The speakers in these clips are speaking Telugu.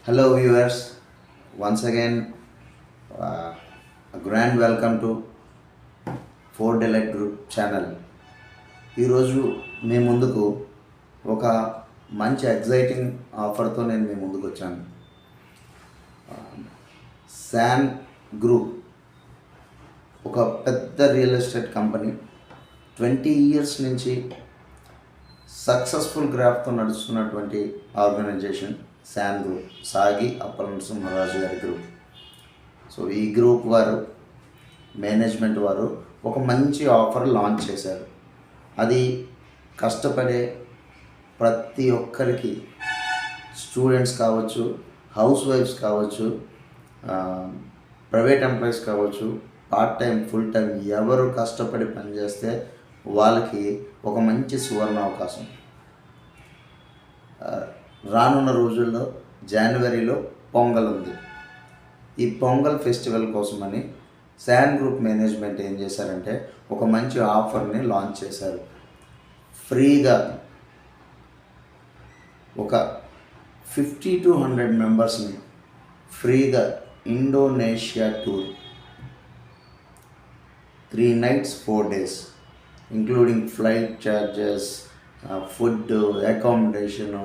Hello, viewers. Once again, a grand welcome to four Delight group channel. ఈరోజు మీ ముందుకు ఒక మంచి ఎగ్జైటింగ్ ఆఫర్తో నేను మీ ముందుకు వచ్చాను. శాన్ గ్రూప్ ఒక పెద్ద రియల్ ఎస్టేట్ కంపెనీ, 20 ఇయర్స్ నుంచి సక్సెస్ఫుల్ గ్రాఫ్తో నడుస్తున్నటువంటి ఆర్గనైజేషన్ శాన్ గ్రూప్, సాగి అప్పల నరసింహరాజు గారి గ్రూప్. సో ఈ గ్రూప్ వారు, మేనేజ్మెంట్ వారు ఒక మంచి ఆఫర్ లాంచ్ చేశారు. అది కష్టపడే ప్రతి ఒక్కరికి, స్టూడెంట్స్ కావచ్చు, హౌస్ వైఫ్స్ కావచ్చు, ప్రైవేట్ ఎంప్లాయీస్ కావచ్చు, పార్ట్ టైం, ఫుల్ టైం, ఎవరు కష్టపడి పనిచేస్తే వాళ్ళకి ఒక మంచి సువర్ణ అవకాశం. రానున్న రోజుల్లో జనవరిలో పొంగల్ ఉంది. ఈ పొంగల్ ఫెస్టివల్ కోసమని శాన్ గ్రూప్ మేనేజ్మెంట్ ఏం చేశారంటే ఒక మంచి ఆఫర్ని లాంచ్ చేశారు. ఫ్రీగా ఒక 50 to 100 మెంబర్స్ని ఫ్రీగా Indonesia tour, 3 nights 4 days, including flight charges, food, accommodation,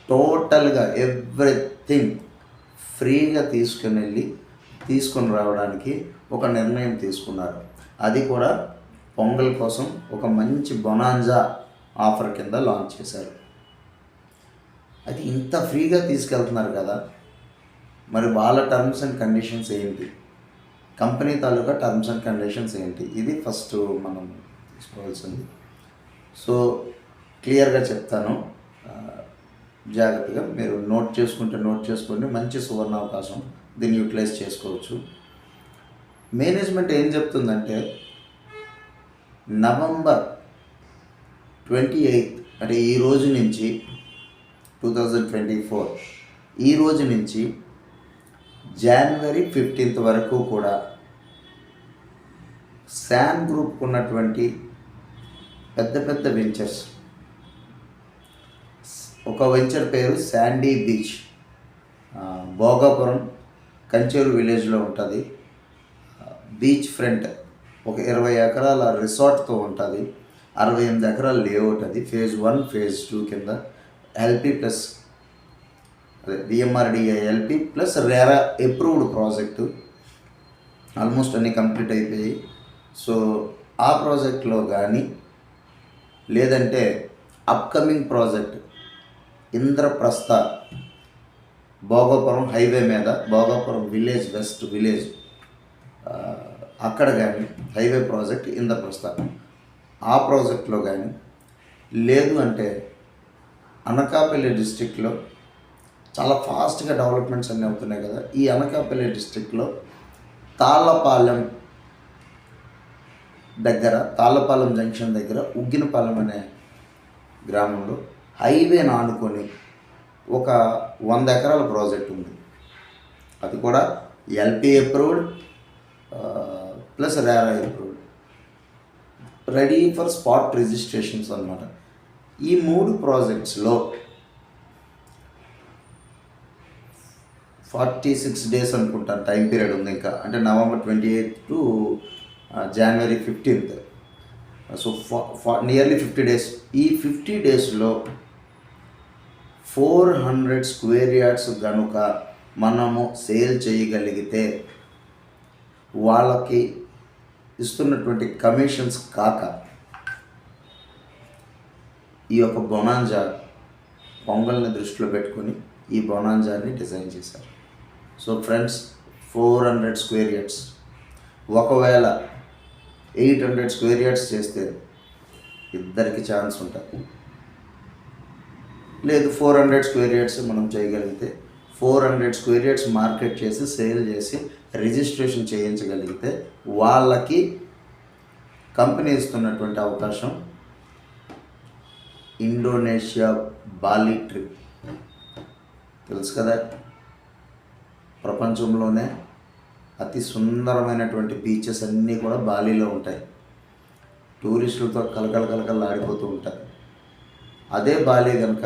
టోటల్గా ఎవ్రీథింగ్ ఫ్రీగా తీసుకొని రావడానికి ఒక నిర్ణయం తీసుకున్నారు. అది కూడా పొంగల్ కోసం ఒక మంచి బొనాంజా ఆఫర్ కింద లాంచ్ చేశారు. అది ఇంత ఫ్రీగా తీసుకెళ్తున్నారు కదా, మరి వాళ్ళ టర్మ్స్ అండ్ కండిషన్స్ ఏంటి, company taluka terms and conditions ఏంటి, ఇది ఫస్ట్ మనం తీసుకోవాల్సింది. సో క్లియర్గా చెప్తాను, జాగ్రత్తగా మీరు నోట్ చేసుకోండి. మంచి సువర్ణ అవకాశం, దీన్ని యూటిలైజ్ చేసుకోవచ్చు. మేనేజ్మెంట్ ఏం చెప్తుందంటే November 28 అంటే ఈ రోజు నుంచి 2024 ఈ రోజు నుంచి January 15 వరకు కూడా శాన్ గ్రూప్ ఉన్నటువంటి పెద్ద వెంచర్స్, ఒక వెంచర్ పేరు శాండీ బీచ్, భోగాపురం కంచేరు విలేజ్లో ఉంటుంది. బీచ్ ఫ్రంట్ ఒక 20 ఎకరాల రిసార్ట్తో ఉంటుంది. 68 ఎకరాల లేఅవుట్. అది phase 1 phase 2 కింద LP plus DMRDA LP plus RERA approved project. Almost అన్నీ కంప్లీట్ అయిపోయాయి. సో ఆ ప్రాజెక్ట్లో కానీ, లేదంటే upcoming project Indraprastha, Bhogapuram highway మీద, భోగాపురం విలేజ్, వెస్ట్ విలేజ్, అక్కడ కానీ హైవే ప్రాజెక్ట్ ఇంద్రప్రస్థ, ఆ ప్రాజెక్ట్లో కానీ, లేదు అంటే అనకాపల్లి డిస్ట్రిక్ట్లో చాలా ఫాస్ట్గా డెవలప్మెంట్స్ అన్నీ అవుతున్నాయి కదా, ఈ అనకాపల్లి డిస్ట్రిక్ట్లో తాళ్ళపాలెం దగ్గర, తాళ్ళపాలెం జంక్షన్ దగ్గర ఉగ్గినపాలెం అనే గ్రామంలో హైవేని ఆనుకొని ఒక 100 ఎకరాల ప్రాజెక్ట్ ఉంది. అది కూడా LP approved plus RERA approved, ready for spot registrations అన్నమాట. ఈ 3 ప్రాజెక్ట్స్లో 46 days అనుకుంటాను టైం పీరియడ్ ఉంది ఇంకా, అంటే November 28 to January 15. So nearly 50 days. ఈ 50 daysలో 400 square yards కనుక మనము సేల్ చేయగలిగితే వాళ్ళకి ఇస్తున్నటువంటి కమిషన్స్ కాక ఈ యొక్క బొనాంజా, పొంగల్ని దృష్టిలో పెట్టుకొని ఈ బొనాంజాని డిజైన్ చేశారు. సో ఫ్రెండ్స్, 400 square yards, ఒకవేళ 800 square yards చేస్తే ఇద్దరికి ఛాన్స్ ఉంటుంది. లేదు 400 square yards మనం చేయగలిగితే, 400 square yards మార్కెట్ చేసి సేల్ చేసి రిజిస్ట్రేషన్ చేయించగలిగితే వాళ్ళకి కంపెనీ ఇస్తున్నటువంటి అవకాశం ఇండోనేషియా బాలి ట్రిప్. తెలుసు కదా, ప్రపంచంలోనే అతి సుందరమైనటువంటి బీచెస్ అన్నీ కూడా బాలీలో ఉంటాయి. టూరిస్టులతో కలకలాడిపోతూ ఉంటాయి. అదే బాలి కనుక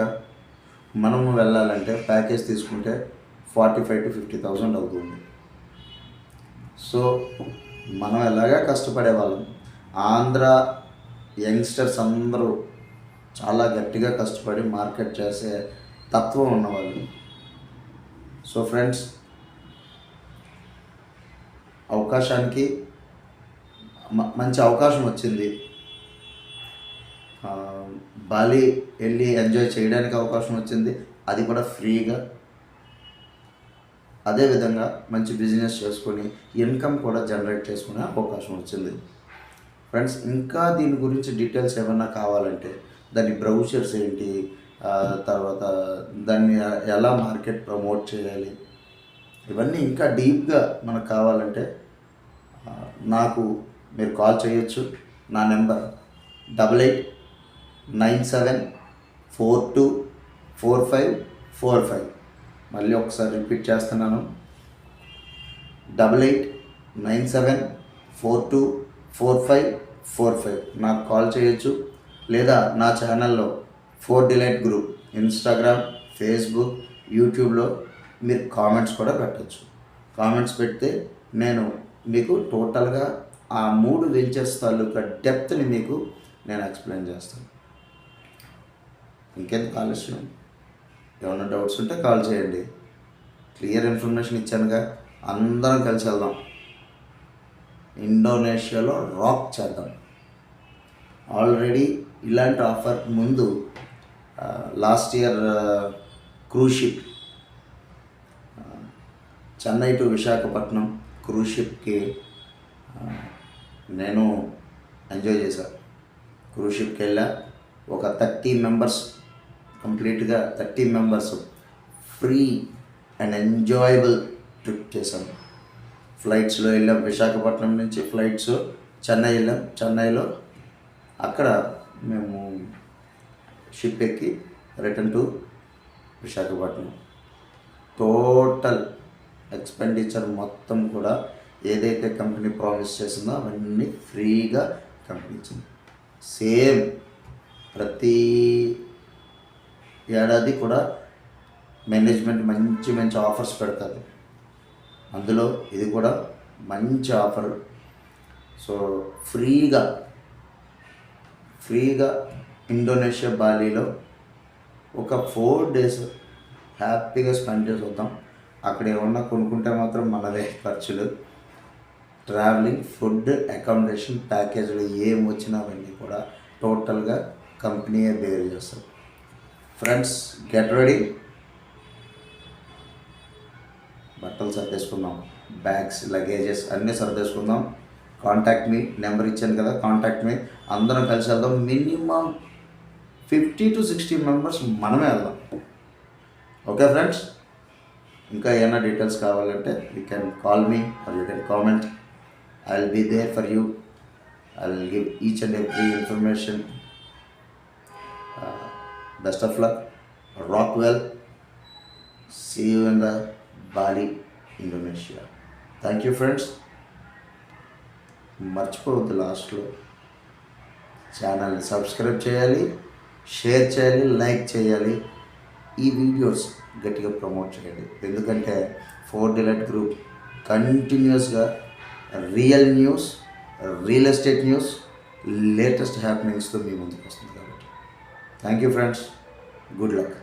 మనము వెళ్ళాలంటే ప్యాకేజ్ తీసుకుంటే 45,000 to 50,000 అవుతుంది. సో మనం ఎలాగా కష్టపడే వాళ్ళం, ఆంధ్ర యంగ్స్టర్స్ అందరూ చాలా గట్టిగా కష్టపడి మార్కెట్ చేసే తత్వం ఉన్నవాళ్ళు. సో ఫ్రెండ్స్, అవకాశానికి మంచి అవకాశం వచ్చింది. బాలి వెళ్ళి ఎంజాయ్ చేయడానికి అవకాశం వచ్చింది, అది కూడా ఫ్రీగా. అదేవిధంగా మంచి బిజినెస్ చేసుకొని ఇన్కమ్ కూడా జనరేట్ చేసుకునే అవకాశం వచ్చింది. ఫ్రెండ్స్, ఇంకా దీని గురించి డీటెయిల్స్ ఏమైనా కావాలంటే, దాని బ్రౌచర్స్ ఏంటి, తర్వాత దాన్ని ఎలా మార్కెట్ ప్రమోట్ చేయాలి, ఇవన్నీ ఇంకా డీప్గా మనకు కావాలంటే నాకు మీరు కాల్ చేయొచ్చు. నా నెంబర్ 8897424545. మళ్ళీ ఒకసారి రిపీట్ చేస్తున్నాను, 8897424545. నాకు కాల్ చేయొచ్చు. లేదా నా ఛానల్లో 4 Delight గ్రూప్, ఇన్స్టాగ్రామ్, ఫేస్బుక్, యూట్యూబ్లో మీరు కామెంట్స్ కూడా పెట్టచ్చు. కామెంట్స్ పెడితే నేను మీకు టోటల్గా ఆ 3 వెంచర్స్ తాలూకా డెప్త్ని మీకు నేను ఎక్స్ప్లెయిన్ చేస్తాను. ఇంకెందుకు ఆలస్యం, ఏమైనా డౌట్స్ ఉంటే కాల్ చేయండి. క్లియర్ ఇన్ఫర్మేషన్ ఇచ్చానుగా, అందరం కలిసి వెళ్దాం, ఇండోనేషియాలో రాక్ చేద్దాం. ఆల్రెడీ ఇలాంటి ఆఫర్ ముందు last year cruise ship, Chennai to Visakhapatnam cruise షిప్కి నేను ఎంజాయ్ చేశాను. క్రూజ్ షిప్కి వెళ్ళా, ఒక 30 మెంబర్స్, కంప్లీట్గా 30 members free and enjoyable trip చేశాను. ఫ్లైట్స్లో వెళ్ళాం, విశాఖపట్నం నుంచి ఫ్లైట్స్ చెన్నై వెళ్ళాం. చెన్నైలో అక్కడ మేము షిప్ ఎక్కి return to Visakhapatnam. Total expenditure మొత్తం కూడా ఏదైతే కంపెనీ ప్రామిస్ చేసిందో అవన్నీ ఫ్రీగా కంపెనీ ఇచ్చింది. సేమ్ ప్రతి ఏడాది కూడా మేనేజ్మెంట్ మంచి మంచి ఆఫర్స్ పెడతారు, అందులో ఇది కూడా మంచి ఆఫర్. సో ఫ్రీగా ఇండోనేషియా బాలీలో ఒక 4 days హ్యాపీగా స్పెండ్ చేసి వద్దాం. అక్కడ ఏమన్నా కొనుక్కుంటే మాత్రం మనదే ఖర్చులు. ట్రావెలింగ్, ఫుడ్, అకామిడేషన్ ప్యాకేజీలు ఏం వచ్చినా అవన్నీ కూడా టోటల్గా కంపెనీయే బేర్ చేస్తారు. ఫ్రెండ్స్, గెట్ రెడీ, బట్టలు సర్దేసుకుందాం, బ్యాగ్స్, లగేజెస్ అన్నీ సర్దేసుకుందాం. కాంటాక్ట్ మీ, నెంబర్ ఇచ్చాను కదా, కాంటాక్ట్ మీ. అందరం కలిసి వెళ్దాం. మినిమం 50 to 60 మెంబర్స్ మనమే వెళ్దాం. ఓకే ఫ్రెండ్స్, ఇంకా ఏమైనా డీటెయిల్స్ కావాలంటే you can call me or you can comment. I will be there for you. I will give each and every information. Best of luck, rock well, see you in the Bali, Indonesia. Thank you friends. మర్చిపోవద్దు, లాస్ట్లో ఛానల్ని సబ్స్క్రైబ్ చేయాలి, షేర్ చేయాలి, లైక్ చేయాలి. ఈ వీడియోస్ గట్టిగా ప్రమోట్ చేయండి, ఎందుకంటే 4 Delight గ్రూప్ కంటిన్యూస్గా real news, real estate news, latest హ్యాపెనింగ్స్తో మీ ముందుకు వస్తుంది కాబట్టి. Thank you friends, good luck.